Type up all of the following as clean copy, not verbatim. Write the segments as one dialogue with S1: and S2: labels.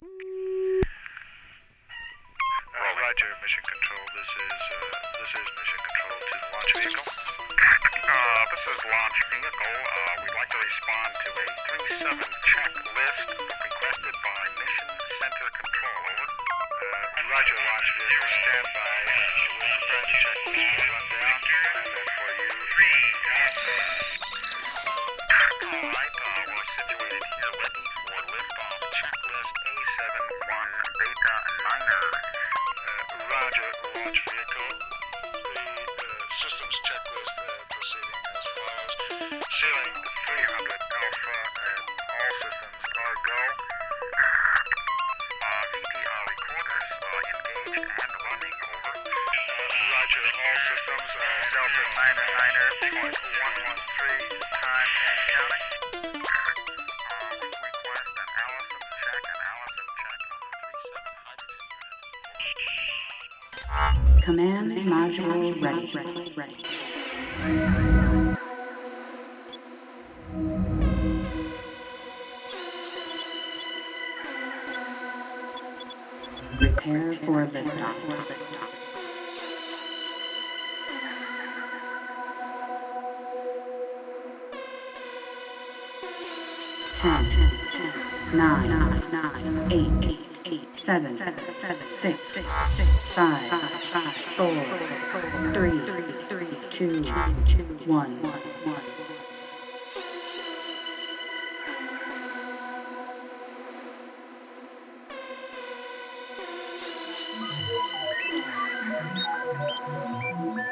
S1: Roger, Mission Control. This is Mission Control to the launch vehicle. This is launch vehicle. We'd like to respond to a 3-7 checklist requested by Mission Center Control. Over. Roger, launch vehicle. Stand by. We'll prepare the checklist for rundown. And then for you. All right, we're situated here ready for liftoff. Checklist A71 Beta Niner. Roger, launch vehicle. The systems checklist proceeding as follows. Ceiling 300 Alpha and all systems are go. VTR recorders engaged and running. Over. Roger, all systems. Delta 999.113 time and counting. We request an Allison check on the 37 hydrogen unit.
S2: Command module ready. Prepare for liftoff. 10, 9, 8, 7, 6, 5, 4, 3, 2, 1.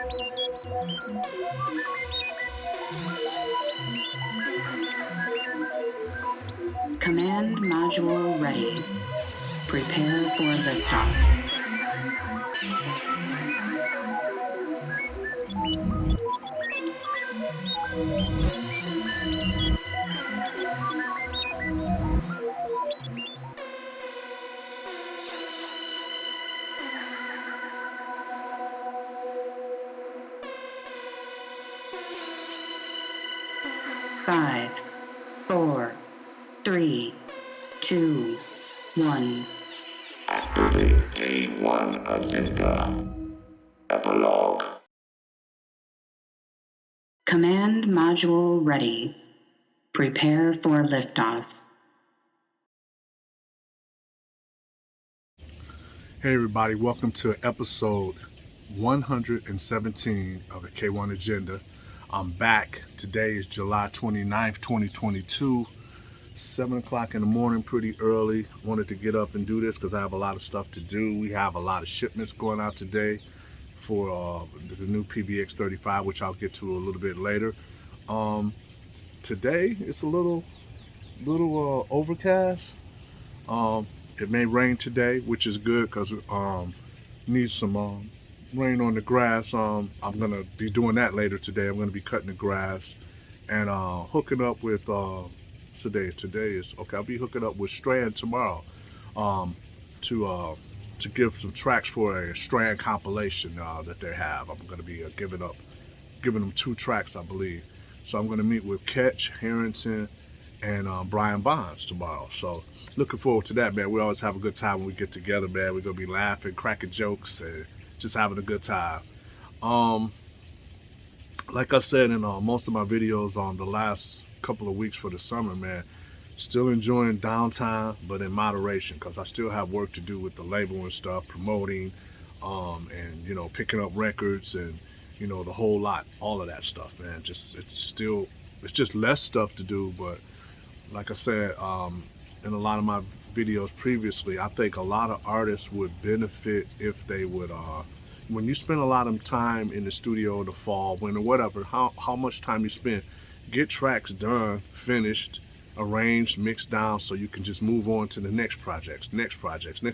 S2: 'Command module ready. Prepare for liftoff. Five, 4, 3, 2, 1.
S3: Activate K-1 agenda. Epilogue.
S2: Command module ready. Prepare for liftoff.
S4: Hey everybody, welcome to episode 117 of the K-1 Agenda. I'm back. Today is July 29th, 2022. 7 o'clock in the morning, pretty early. Wanted to get up and do this because I have a lot of stuff to do. We have a lot of shipments going out today for the new PBX-35, which I'll get to a little bit later. Today it's a little overcast. It may rain today, which is good because need some rain on the grass. I'm gonna be doing that later today. I'm gonna be cutting the grass and hooking up with today is okay. I'll be hooking up with Strand tomorrow to give some tracks for a Strand compilation that they have. I'm gonna be giving them 2 tracks, I believe. So I'm gonna meet with Ketch, Harrington, and Brian Bonds tomorrow. So looking forward to that, man. We always have a good time when we get together, man. We're gonna be laughing, cracking jokes, and just having a good time. Like I said in most of my videos on the last couple of weeks for the summer, man, still enjoying downtime, but in moderation, because I still have work to do with the label and stuff, promoting, and picking up records and the whole lot, all of that stuff, man. It's just less stuff to do, but like I said in a lot of my videos previously, I think a lot of artists would benefit if they would when you spend a lot of time in the studio in the fall, winter, whatever, how much time you spend, get tracks done, finished, arranged, mixed down, so you can just move on to the next projects. Next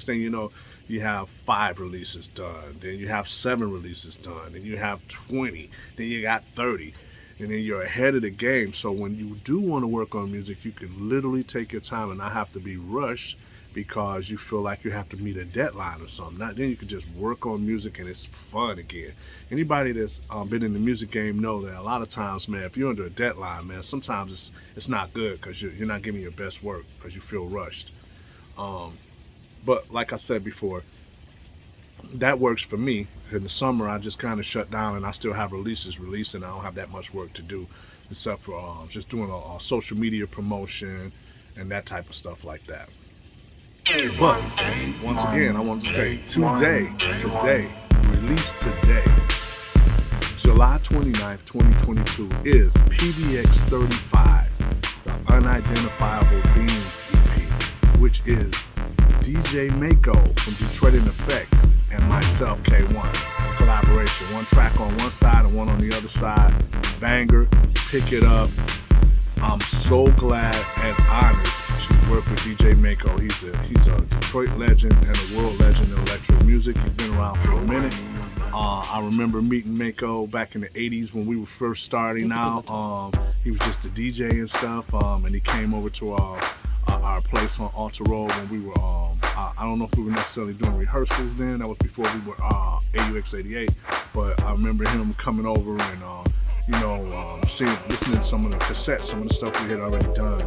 S4: thing you know, you have 5 releases done, then you have 7 releases done, then you have 20, then you got 30, and then you're ahead of the game. So when you do want to work on music, you can literally take your time and not have to be rushed because you feel like you have to meet a deadline or something. Then you can just work on music and it's fun again. Anybody that's been in the music game know that a lot of times, man, if you're under a deadline, man, sometimes it's not good because you're not giving your best work because you feel rushed. But like I said before, that works for me. In the summer, I just kind of shut down, and I still have releases releasing. I don't have that much work to do, except for just doing a social media promotion and that type of stuff like that. But once again, I want to say today, released today, July 29th, 2022, is PBX-35, the Unidentifiable Beans EP, which is DJ Maaco from Detroit-Effekt and myself, K-1. Collaboration. One track on one side and one on the other side. Banger. Pick it up. I'm so glad and honored to work with DJ Maaco. He's a Detroit legend and a world legend in electro music. He's been around for a minute. I remember meeting Maaco back in the 80s when we were first starting out. He was just a DJ and stuff, and he came over to our place on Alta Road when we were, I don't know if we were necessarily doing rehearsals then. That was before we were AUX 88, but I remember him coming over and, listening to some of the cassettes, some of the stuff we had already done,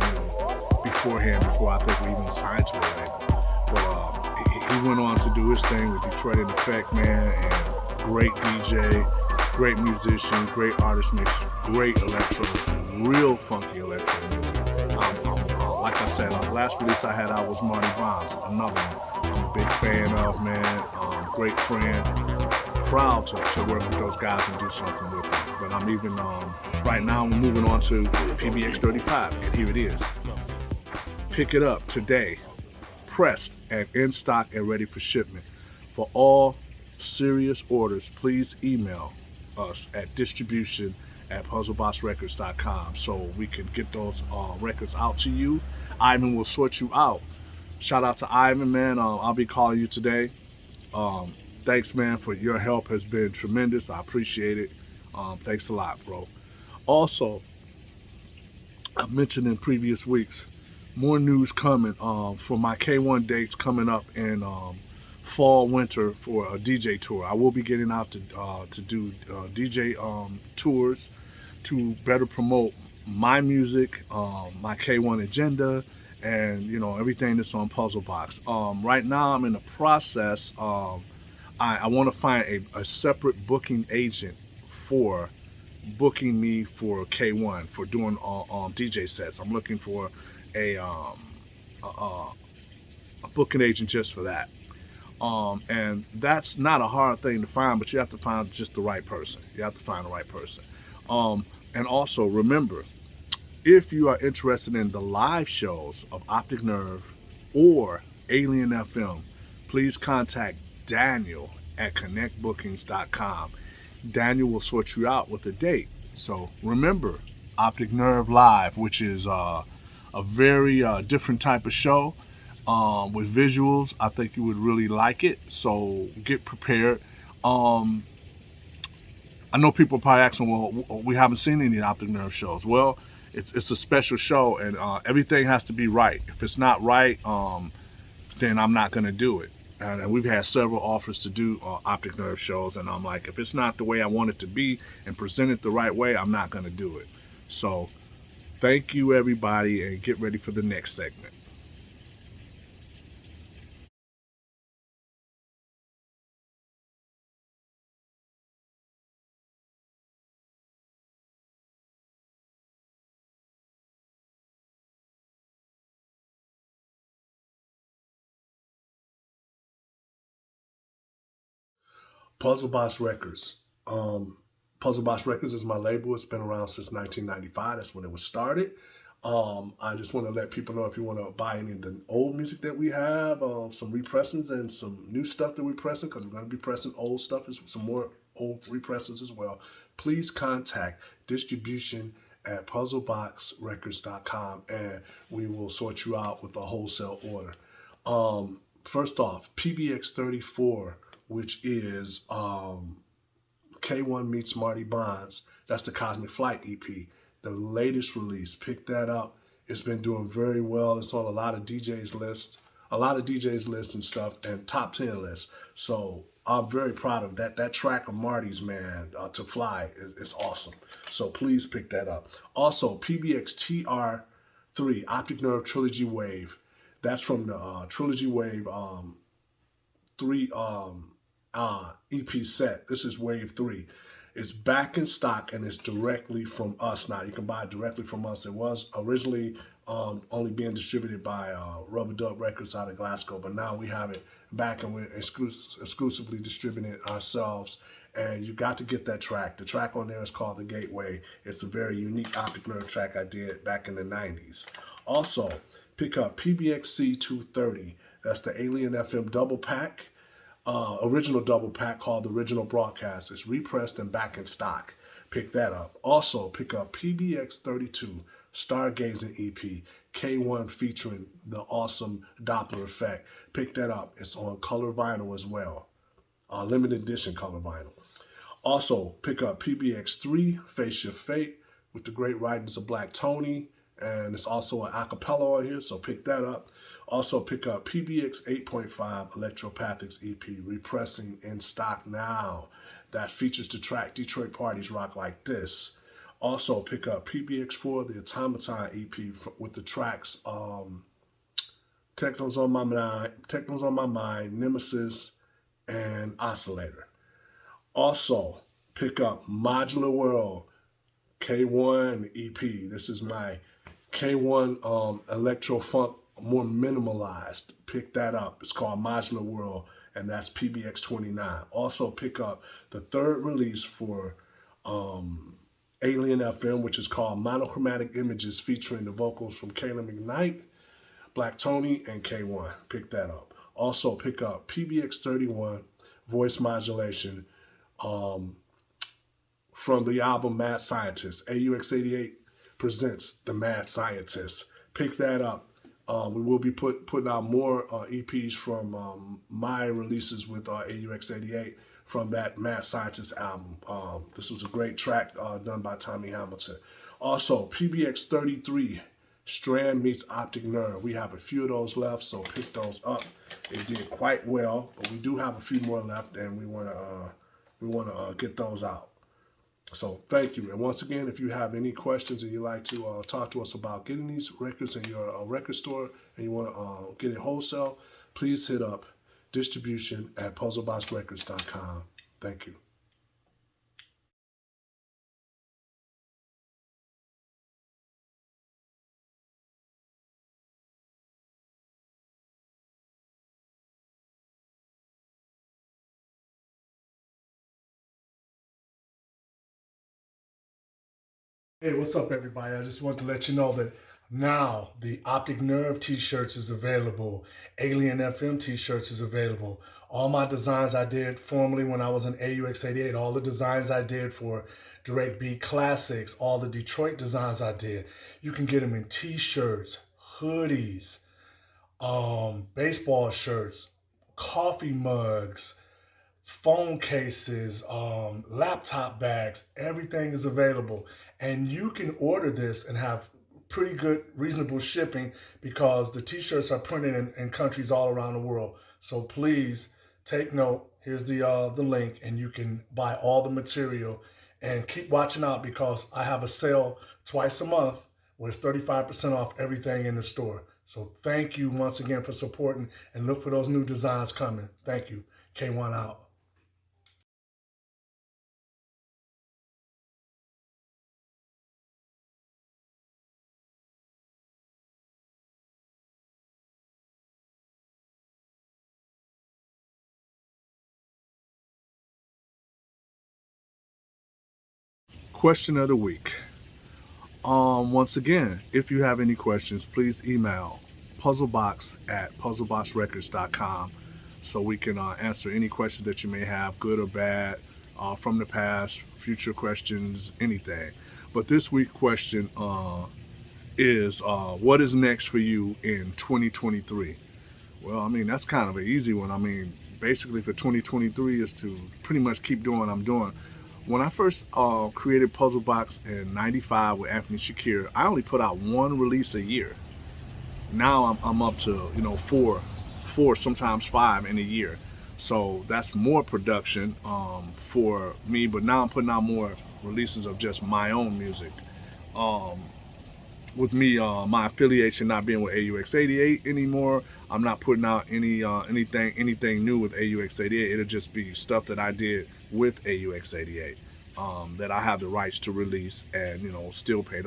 S4: beforehand, before I think we even signed to it. But he went on to do his thing with Detroit-Effekt, man, and great DJ, great musician, great artist, makes great electro, real funky electro music. Like I said, the last release I had out was Marty, another one I'm a big fan of, man. Great friend. Proud to work with those guys and do something with them. But I'm even, right now we're moving on to PBX-35, and here it is. Pick it up today, pressed and in stock and ready for shipment. For all serious orders, please email us at distribution@puzzleboxrecords.com so we can get those records out to you. Ivan will sort you out. Shout out to Ivan, man. I'll be calling you today. Thanks, man, for your help. Has been tremendous. I appreciate it. Thanks a lot, bro. Also, I've mentioned in previous weeks, more news coming for my K-1 dates coming up in fall, winter for a DJ tour. I will be getting out to do DJ tours to better promote my music, my K-1 agenda, and everything that's on Puzzlebox. Right now, I'm in the process. I want to find a separate booking agent for booking me for K-1 for doing DJ sets. I'm looking for a booking agent just for that. And that's not a hard thing to find, but you have to find just the right person. You have to find the right person. And also remember, if you are interested in the live shows of Optic Nerve or Alien FM, please contact Daniel at connectbookings.com. Daniel will sort you out with a date. So remember, Optic Nerve Live, which is a very different type of show with visuals. I think you would really like it, so get prepared. I know people are probably asking, well, we haven't seen any Optic Nerve shows. Well, it's a special show, and everything has to be right. If it's not right, then I'm not going to do it. And we've had several offers to do Optic Nerve shows, and I'm like, if it's not the way I want it to be and present it the right way, I'm not going to do it. So thank you, everybody, and get ready for the next segment. Puzzlebox Records. Puzzlebox Records is my label. It's been around since 1995. That's when it was started. I just want to let people know, if you want to buy any of the old music that we have, some repressings and some new stuff that we're pressing, because we're going to be pressing old stuff, some more old repressings as well, please contact distribution@puzzleboxrecords.com and we will sort you out with a wholesale order. First off, PBX-34, which is K-1 meets Marty Bonds. That's the Cosmic Flight EP, the latest release. Pick that up. It's been doing very well. It's on a lot of DJs lists and stuff, and top 10 lists. So I'm very proud of that. That track of Marty's, man, To Fly is awesome. So please pick that up. Also, PBX-3 Optic Nerve Trilogy Wave. That's from the Trilogy Wave 3 EP set. This is Wave 3. It's back in stock and it's directly from us now. You can buy it directly from us. It was originally only being distributed by Rubber Duck Records out of Glasgow, but now we have it back and we're exclusively distributing it ourselves. And you got to get that track. The track on there is called The Gateway. It's a very unique Optic Nerve track I did back in the 90s. Also, pick up PBXC-230. That's the Alien FM double pack. Original double pack called the Original Broadcast. It's repressed and back in stock. Pick that up. Also, pick up PBX-32 Stargazing EP, K-1 featuring the awesome Dopplereffekt. Pick that up. It's on color vinyl as well. Limited edition color vinyl. Also, pick up PBX-3 Face Your Fate with the great writings of Black Tony. And it's also an acapella on here, so pick that up. Also pick up PBX 8.5 Electropathics EP, Repressing, in stock now. That features the track Detroit Parties Rock Like This. Also pick up PBX4, the Automaton EP with the tracks Techno's on My Mind, Nemesis, and Oscillator. Also pick up Modular World K-1 EP. This is my K-1 electro funk, more minimalized. Pick that up. It's called Modular World, and that's PBX-29. Also pick up the third release for Alien FM, which is called Monochromatic Images, featuring the vocals from Kayla McKnight, Black Tony, and K-1. Pick that up. Also pick up PBX-31 Voice Modulation from the album Mad Scientist. AUX88 presents The Mad Scientist. Pick that up. We will be putting out more EPs from my releases with AUX88 from that Mad Scientist album. This was a great track done by Tommy Hamilton. Also, PBX-33 Strand meets Optic Nerve. We have a few of those left, so pick those up. It did quite well, but we do have a few more left, and we want to get those out. So thank you. And once again, if you have any questions and you'd like to talk to us about getting these records in your record store and you want to get it wholesale, please hit up distribution@puzzleboxrecords.com. Thank you. Hey, what's up, everybody? I just want to let you know that now the Optic Nerve t-shirts is available. Alien FM t-shirts is available. All my designs I did formerly when I was in AUX88, all the designs I did for Direct Beat Classics, all the Detroit designs I did, you can get them in t-shirts, hoodies, baseball shirts, coffee mugs, phone cases, laptop bags. Everything is available. And you can order this and have pretty good, reasonable shipping because the t-shirts are printed in countries all around the world. So please take note. Here's the link, and you can buy all the material. And keep watching out because I have a sale twice a month where it's 35% off everything in the store. So thank you once again for supporting, and look for those new designs coming. Thank you. K-1 out. Question of the week. Once again, if you have any questions, please email puzzlebox@puzzleboxrecords.com so we can answer any questions that you may have, good or bad, from the past, future questions, anything. But this week's question is, what is next for you in 2023? Well, I mean, that's kind of an easy one. I mean, basically for 2023 is to pretty much keep doing what I'm doing. When I first created Puzzle Box in '95 with Anthony Shakir, I only put out one release a year. Now I'm up to, four, sometimes 5 in a year. So that's more production for me. But now I'm putting out more releases of just my own music. with me, my affiliation not being with AUX88 anymore, I'm not putting out anything new with AUX88. It'll just be stuff that I did with AUX88 that I have the rights to release and still pay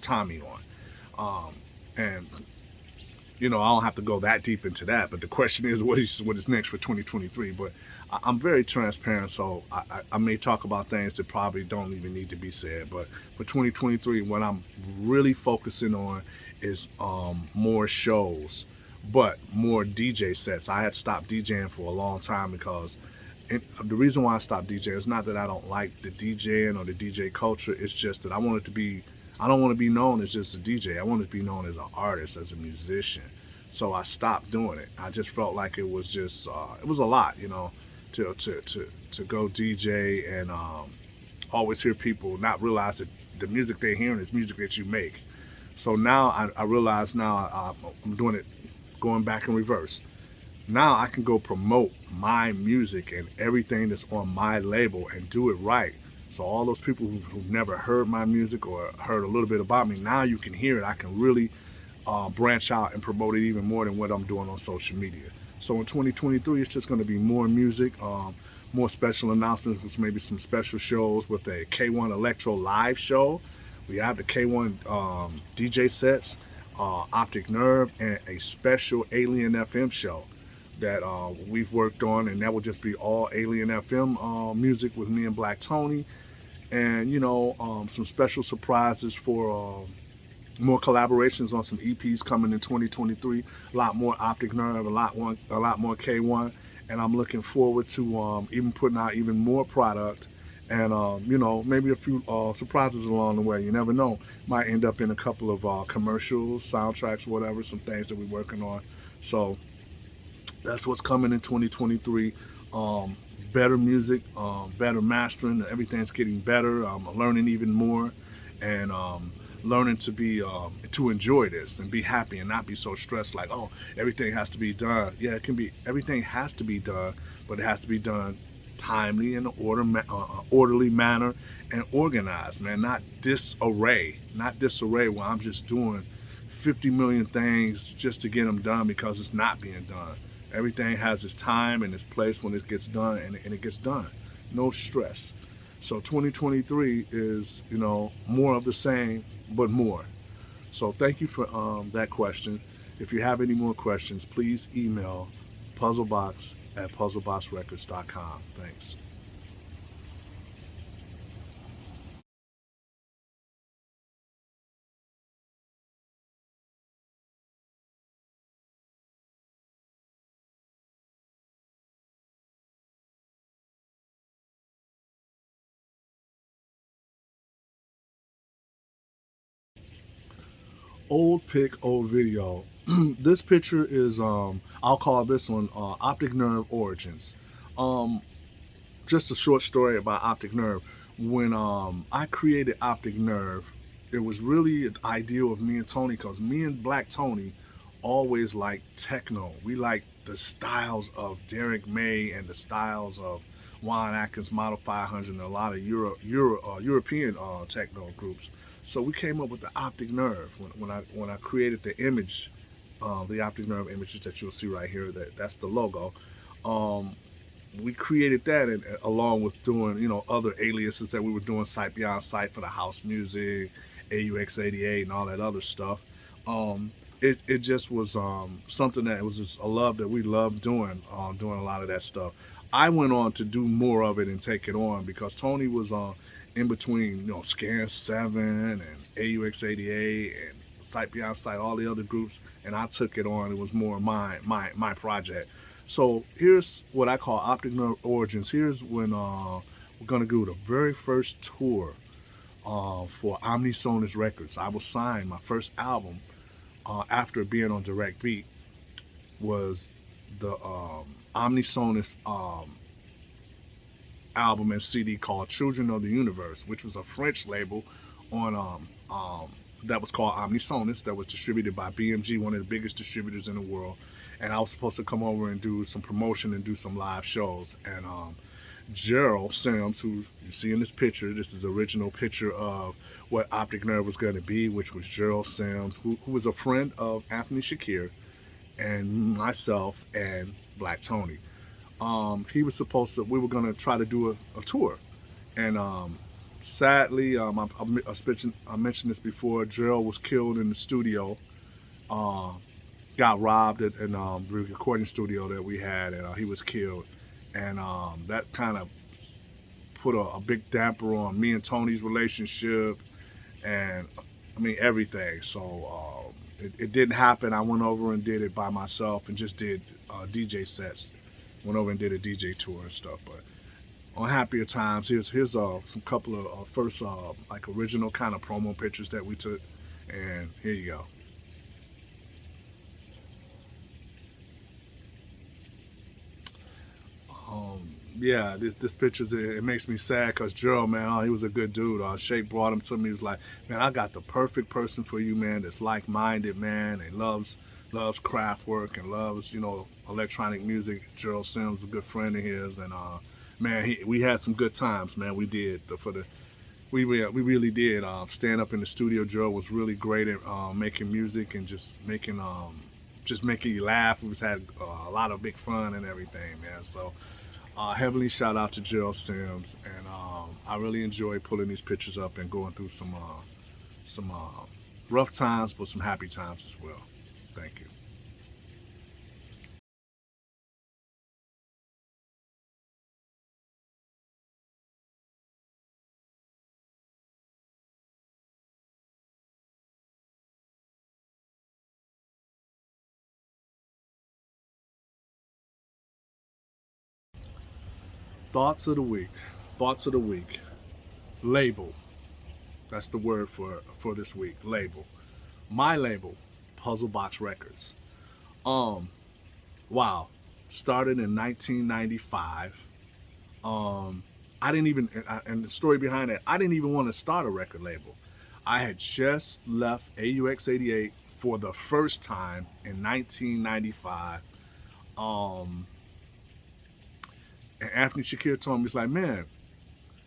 S4: Tommy on. And I don't have to go that deep into that. But the question is, what is next for 2023? But I'm very transparent, so I may talk about things that probably don't even need to be said. But for 2023, what I'm really focusing on is more shows, but more DJ sets. I had stopped DJing for a long time because the reason why I stopped DJing is not that I don't like the DJing or the DJ culture. It's just that I don't want to be known as just a DJ. I want to be known as an artist, as a musician. So I stopped doing it. I just felt like it was just it was a lot, to go DJ and always hear people not realize that the music they're hearing is music that you make. So now I realize now I'm doing it, going back in reverse. Now I can go promote my music and everything that's on my label and do it right. So all those people who've never heard my music or heard a little bit about me, now you can hear it. I can really branch out and promote it even more than what I'm doing on social media. So in 2023, it's just going to be more music, more special announcements, maybe some special shows with a K-1 Electro live show. We have the K-1 DJ sets, Optic Nerve, and a special Alien FM show that we've worked on, and that will just be all Alien FM music with me and Black Tony, and some special surprises for more collaborations on some EPs coming in 2023. A lot more Optic Nerve, a lot more K1, and I'm looking forward to even putting out even more product, and maybe a few surprises along the way. You never know, might end up in a couple of commercials, soundtracks, whatever, some things that we're working on. So that's what's coming in 2023. Better music, better mastering. Everything's getting better. I'm learning even more, and learning to enjoy this and be happy and not be so stressed. Like, oh, everything has to be done. Yeah, it can be. Everything has to be done, but it has to be done timely in an orderly manner and organized. Man, not disarray. Not disarray where I'm just doing 50 million things just to get them done because it's not being done. Everything has its time and its place when it gets done, and it gets done. No stress. So 2023 is, more of the same, but more. So thank you for that question. If you have any more questions, please email puzzlebox@puzzleboxrecords.com. Thanks. Old pic, old video. This picture is I'll call this one Optic Nerve Origins. Just a short story about Optic Nerve. When I created Optic Nerve, it was really an idea of me and Tony, because me and Black Tony always liked techno. We liked the styles of Derek May and the styles of Juan Atkins, Model 500, and a lot of European techno groups. So we came up with the Optic Nerve. When I created the image, the Optic Nerve images that you'll see right here, that's the logo. We created that, and along with doing other aliases that we were doing, Sight Beyond Sight for the house music, AUX88, and all that other stuff. It just was something that was just a love that we loved doing a lot of that stuff. I went on to do more of it and take it on because Tony was in between, Scan 7 and AUX88 and Sight Beyond Sight, all the other groups, and I took it on. It was more my project. So here's what I call Optic Nerve Origins. Here's when we're gonna do the very first tour for Omnisonus Records. I was signed. My first album after being on Direct Beat was the Omnisonus album and CD called Children of the Universe, which was a French label on that was called Omnisonus, that was distributed by BMG, one of the biggest distributors in the world. And I was supposed to come over and do some promotion and do some live shows. And Gerald Sims, who you see in this picture. This is the original picture of what Optic Nerve was going to be, which was Gerald Sims, who was a friend of Anthony Shakir and myself and Black Tony. He was supposed to, we were going to try to do a tour. And sadly, I mentioned this before, Gerald was killed in the studio, got robbed in the recording studio that we had, and he was killed. And that kind of put a big damper on me and Tony's relationship, and I mean everything. So it didn't happen. I went over and did it by myself and just did DJ sets. Went over and did a DJ tour and stuff. But on happier times, here's some couple of first like original kind of promo pictures that we took, and here you go. Yeah, this picture's, it makes me sad because Gerald, man, he was a good dude. Shake brought him to me. He was like, man, I got the perfect person for you, man, that's like-minded, man, and loves craft work and loves, electronic music. Gerald Sims, a good friend of his, and man, we had some good times, man. We did. We really did. Stand up in the studio, Gerald was really great at making music and just making you laugh. We had a lot of big fun and everything, man. So heavily shout out to Gerald Sims, and I really enjoy pulling these pictures up and going through some rough times, but some happy times as well. Thank you. Thoughts of the week. Thoughts of the week. Label. That's the word for this week. Label. My label, Puzzle Box Records. Wow. Started in 1995. I didn't even, and the story behind it, I didn't even want to start a record label. I had just left AUX88 for the first time in 1995. And Anthony Shakir told me, he's like, man,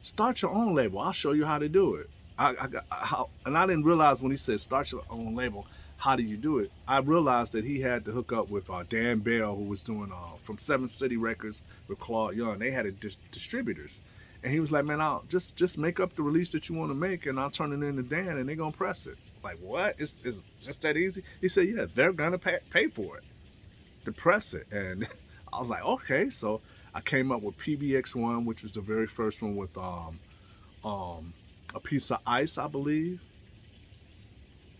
S4: start your own label. I'll show you how to do it. And I didn't realize when he said start your own label, how do you do it? I realized that he had to hook up with Dan Bell, who was doing from Seven City Records with Claude Young. They had distributors. And he was like, man, I'll just make up the release that you want to make, and I'll turn it in to Dan, and they're going to press it. Like, what? It's just that easy? He said, yeah, they're going to pay for it to press it. And I was like, okay. So I came up with PBX-1, which was the very first one with a piece of ice, I believe.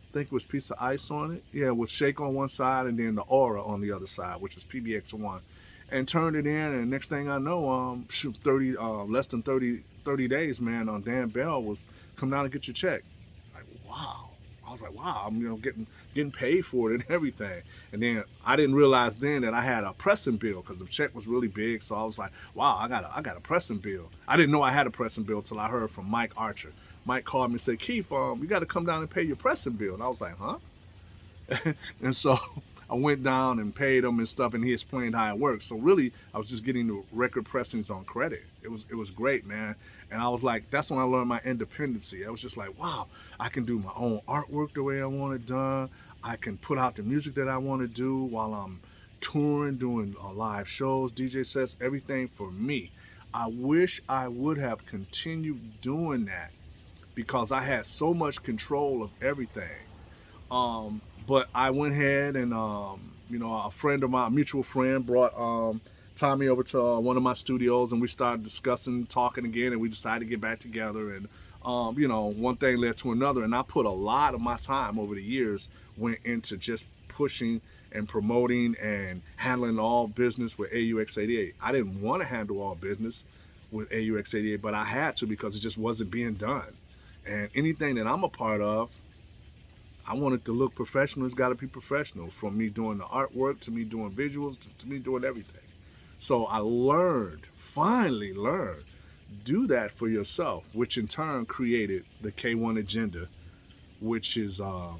S4: I think it was piece of ice on it. Yeah, with Shake on one side and then the Aura on the other side, which was PBX-1. And turned it in, and next thing I know, less than 30 days, man, Dan Bell was come down and get your check. Like, wow. I was like, wow, I'm getting paid for it and everything. And then I didn't realize then that I had a pressing bill because the check was really big. So I was like, wow, I got a pressing bill. I didn't know I had a pressing bill till I heard from Mike Archer. Mike called me and said, Keith, you got to come down and pay your pressing bill. And I was like, huh? And so I went down and paid him and stuff, and he explained how it works. So really, I was just getting the record pressings on credit. It was great, man. And I was like, that's when I learned my independency. I was just like, wow, I can do my own artwork the way I want it done. I can put out the music that I want to do while I'm touring, doing live shows, DJ sets, everything for me. I wish I would have continued doing that because I had so much control of everything. But I went ahead and, a friend of mine, a mutual friend, brought Tommy over to one of my studios, and we started discussing, talking again, and we decided to get back together. And, one thing led to another. And I put a lot of my time over the years went into just pushing and promoting and handling all business with AUX88. I didn't want to handle all business with AUX88, but I had to because it just wasn't being done. And anything that I'm a part of, I want it to look professional. It's got to be professional, from me doing the artwork to me doing visuals to me doing everything. So I finally learned, do that for yourself, which in turn created the K-1 Agenda, which is an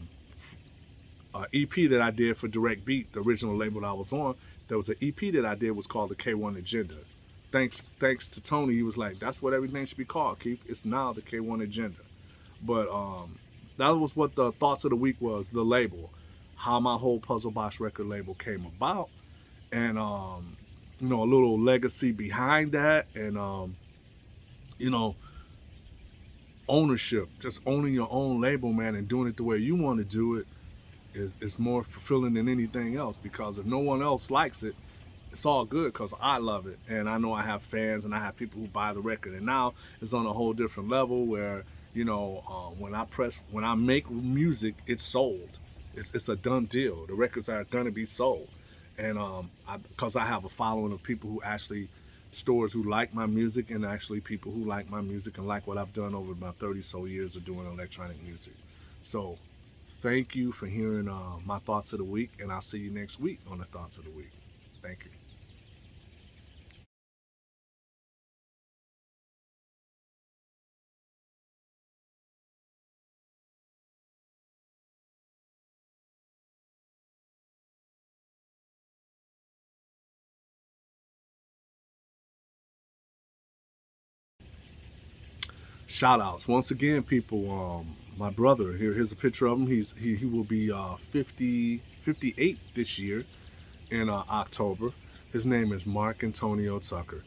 S4: EP that I did for Direct Beat, the original label that I was on. There was an EP that I did was called the K-1 Agenda. thanks to Tony, he was like, that's what everything should be called, Keith. It's now the K-1 Agenda. But that was what the thoughts of the week was, the label, how my whole Puzzle Box record label came about, and you know, a little legacy behind that, and you know, ownership, just owning your own label, man, and doing it the way you want to do it is more fulfilling than anything else, because if no one else likes it, it's all good because I love it, and I know I have fans and I have people who buy the record. And now it's on a whole different level where, you know, when I make music, it's sold. It's a done deal. The records are gonna be sold, and because I have a following of people who actually, stores who like my music, and actually people who like my music and like what I've done over my 30 so years of doing electronic music. So thank you for hearing my thoughts of the week, and I'll see you next week on the thoughts of the week. Thank you. Shout outs once again, people. My brother here's a picture of him. He will be 58 this year in October. His name is Mark Antonio Tucker.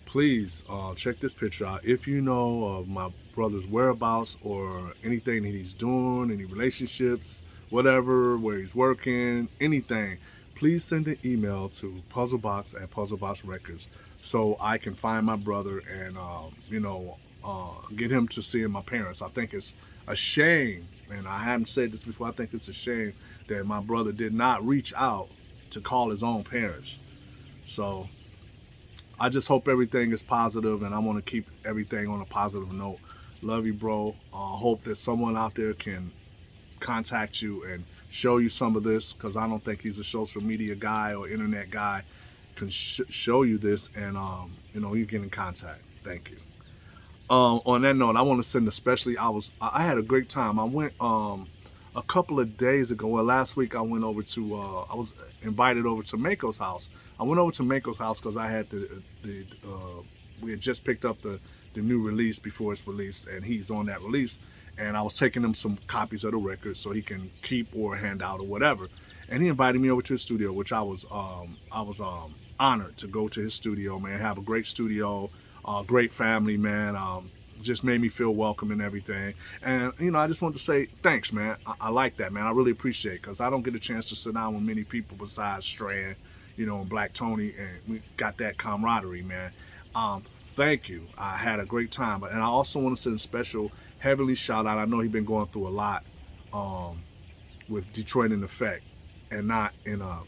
S4: Please check this picture out. If you know of my brother's whereabouts or anything that he's doing, any relationships, whatever, where he's working, anything, please send an email to puzzlebox at Puzzlebox Records so I can find my brother and you know, get him to seeing my parents. I think it's a shame, and I haven't said this before, I think it's a shame that my brother did not reach out to call his own parents. So I just hope everything is positive, and I want to keep everything on a positive note. Love you, bro. Hope that someone out there can contact you and show you some of this, because I don't think he's a social media guy or internet guy, can show you this, and you know, you get in contact. Thank you. On that note, I want to send especially, I had a great time. I went a couple of days ago, well, last week I went over to, I was invited over to Maaco's house. I went over to Maaco's house because I had we had just picked up the new release before it's released, and he's on that release, and I was taking him some copies of the record so he can keep or hand out or whatever. And he invited me over to his studio, which I was honored to go to his studio, man. Have a great studio. Great family, man. Just made me feel welcome and everything. And, you know, I just want to say thanks, man. I like that, man. I really appreciate it, because I don't get a chance to sit down with many people besides Strand, you know, and Black Tony, and we got that camaraderie, man. Thank you. I had a great time. And I also want to send a special heavenly shout out. I know he's been going through a lot with Detroit-in-Effect, and not in a,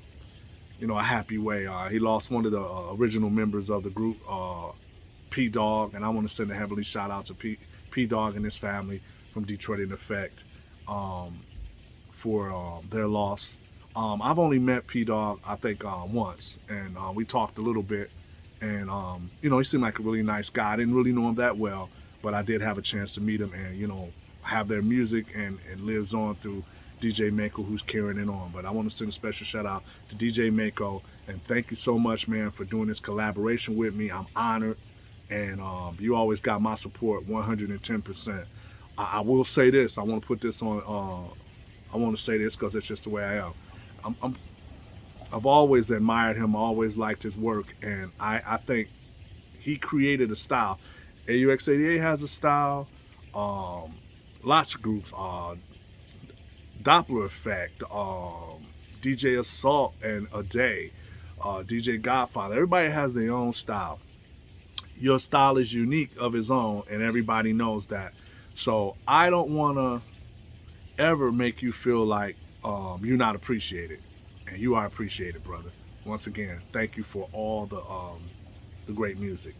S4: you know, a happy way. He lost one of the original members of the group, P-Dog, and I want to send a heavenly shout out to P-Dog and his family from Detroit-in-Effect for their loss. I've only met P-Dog, I think, once, and we talked a little bit, and you know, he seemed like a really nice guy. I didn't really know him that well, but I did have a chance to meet him and, you know, have their music, and lives on through DJ Maaco, who's carrying it on. But I want to send a special shout out to DJ Maaco, and thank you so much, man, for doing this collaboration with me. I'm honored. And you always got my support 110%. I will say this. I want to put this on. I want to say this because it's just the way I am. I've always admired him. Always liked his work, and I think he created a style. AUX88 has a style. Lots of groups. Dopplereffekt. DJ Assault and A Day. DJ Godfather. Everybody has their own style. Your style is unique of its own, and everybody knows that. So I don't want to ever make you feel like you're not appreciated, and you are appreciated, brother. Once again, thank you for all the great music.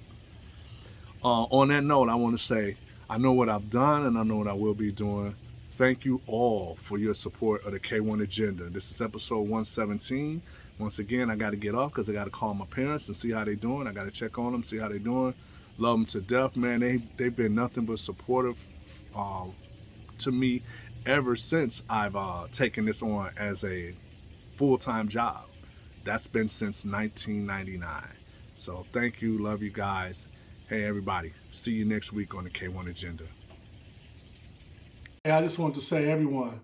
S4: On that note, I want to say I know what I've done, and I know what I will be doing. Thank you all for your support of the K-1 Agenda. This is episode 117. Once again, I got to get off because I got to call my parents and see how they doing. I got to check on them, see how they doing. Love them to death, man. They've been nothing but supportive to me ever since I've taken this on as a full-time job. That's been since 1999. So thank you. Love you guys. Hey, everybody. See you next week on the K-1 Agenda.
S5: Hey, I just wanted to say, everyone,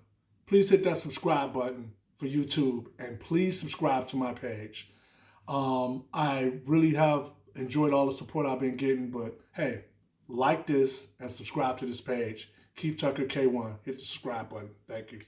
S5: please hit that subscribe button for YouTube and please subscribe to my page. I really have enjoyed all the support I've been getting, but hey, like this and subscribe to this page. Keith Tucker K1. Hit the subscribe button. Thank you.